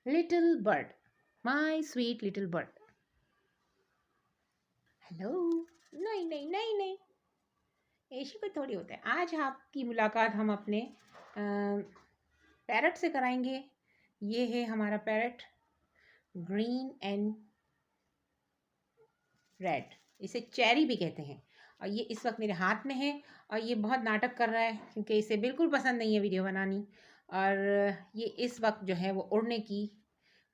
Little bird, my sweet little bird. Hello. नहीं नहीं नहीं नहीं, ऐसे कोई थोड़ी होता है। आज आपकी मुलाकात हम अपने पैरट से कराएंगे। ये है हमारा पैरट, ग्रीन एंड रेड, इसे चेरी भी कहते हैं। और ये इस वक्त मेरे हाथ में है और ये बहुत नाटक कर रहा है क्योंकि इसे बिल्कुल पसंद नहीं है वीडियो बनानी। और ये इस वक्त जो है वो उड़ने की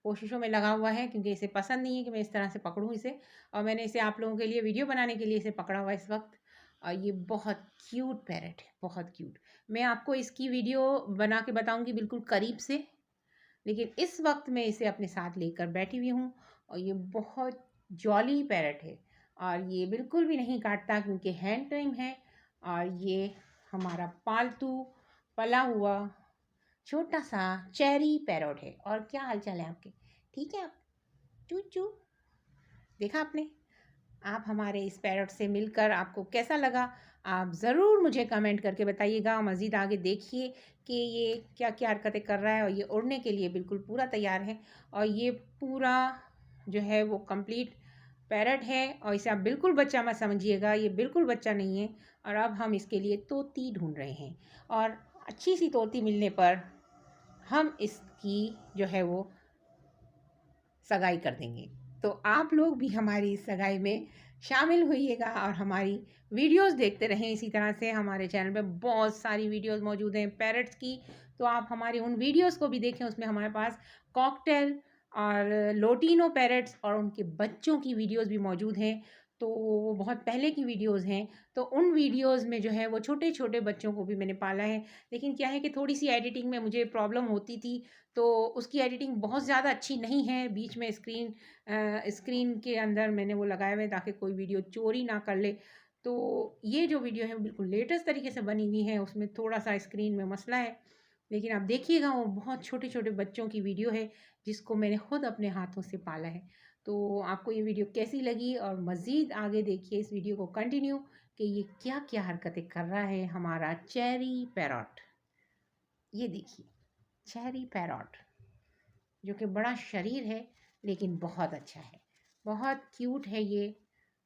कोशिशों में लगा हुआ है क्योंकि इसे पसंद नहीं है कि मैं इस तरह से पकड़ूं इसे। और मैंने इसे आप लोगों के लिए वीडियो बनाने के लिए इसे पकड़ा हुआ है इस वक्त। और ये बहुत क्यूट पैरट है, बहुत क्यूट। मैं आपको इसकी वीडियो बना के बताऊंगी बिल्कुल करीब से, लेकिन इस वक्त मैं इसे अपने साथ लेकर बैठी हुई हूँ। और ये बहुत जॉली पैरट है और ये बिल्कुल भी नहीं काटता क्योंकि हैंड टाइम है। और ये हमारा पालतू पला हुआ छोटा सा चेरी पैरट है। और क्या हालचाल है आपके? ठीक है आप? चू चू। देखा आपने? आप हमारे इस पैरट से मिलकर आपको कैसा लगा? आप ज़रूर मुझे कमेंट करके बताइएगा। मज़ीद आगे देखिए कि ये क्या क्या हरकतें कर रहा है। और ये उड़ने के लिए बिल्कुल पूरा तैयार है। और ये पूरा जो है वो कंप्लीट पैरट है। और इसे आप बिल्कुल बच्चा मत समझिएगा, ये बिल्कुल बच्चा नहीं है। और अब हम इसके लिए तोती ढूंढ रहे हैं और अच्छी सी तोती मिलने पर हम इसकी जो है वो सगाई कर देंगे। तो आप लोग भी हमारी सगाई में शामिल होइएगा और हमारी वीडियोस देखते रहें। इसी तरह से हमारे चैनल पे बहुत सारी वीडियोस मौजूद हैं पैरट्स की, तो आप हमारी उन वीडियोस को भी देखें। उसमें हमारे पास कॉकटेल और लोटिनो पैरट्स और उनके बच्चों की वीडियोस भी मौजूद हैं। तो वो बहुत पहले की वीडियोस हैं। तो उन वीडियोस में जो है वो छोटे छोटे बच्चों को भी मैंने पाला है। लेकिन क्या है कि थोड़ी सी एडिटिंग में मुझे प्रॉब्लम होती थी, तो उसकी एडिटिंग बहुत ज़्यादा अच्छी नहीं है। बीच में स्क्रीन के अंदर मैंने वो लगाए हुए ताकि कोई वीडियो चोरी ना कर ले। तो ये जो वीडियो है वो बिल्कुल लेटेस्ट तरीके से बनी हुई है, उसमें थोड़ा सा स्क्रीन में मसला है। लेकिन आप देखिएगा वो बहुत छोटे छोटे बच्चों की वीडियो है जिसको मैंने खुद अपने हाथों से पाला है। तो आपको ये वीडियो कैसी लगी? और मज़ीद आगे देखिए इस वीडियो को कंटिन्यू कि ये क्या क्या हरकतें कर रहा है हमारा चेरी पैरट। ये देखिए चेरी पैरट, जो कि बड़ा शरीर है लेकिन बहुत अच्छा है, बहुत क्यूट है ये।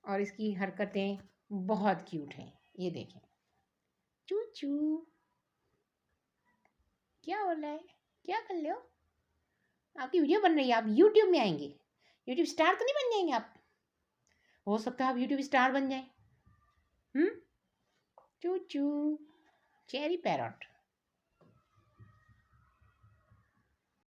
और इसकी हरकतें बहुत क्यूट हैं। ये देखें, चू चू। क्या हो रहा है? क्या कर रहे हो? आपकी वीडियो बन रही है, आप यूट्यूब में आएंगे। यूट्यूब स्टार तो नहीं बन जाएंगे आप? हो सकता है आप यूट्यूब स्टार बन जाए। चू चू। Cherry parrot.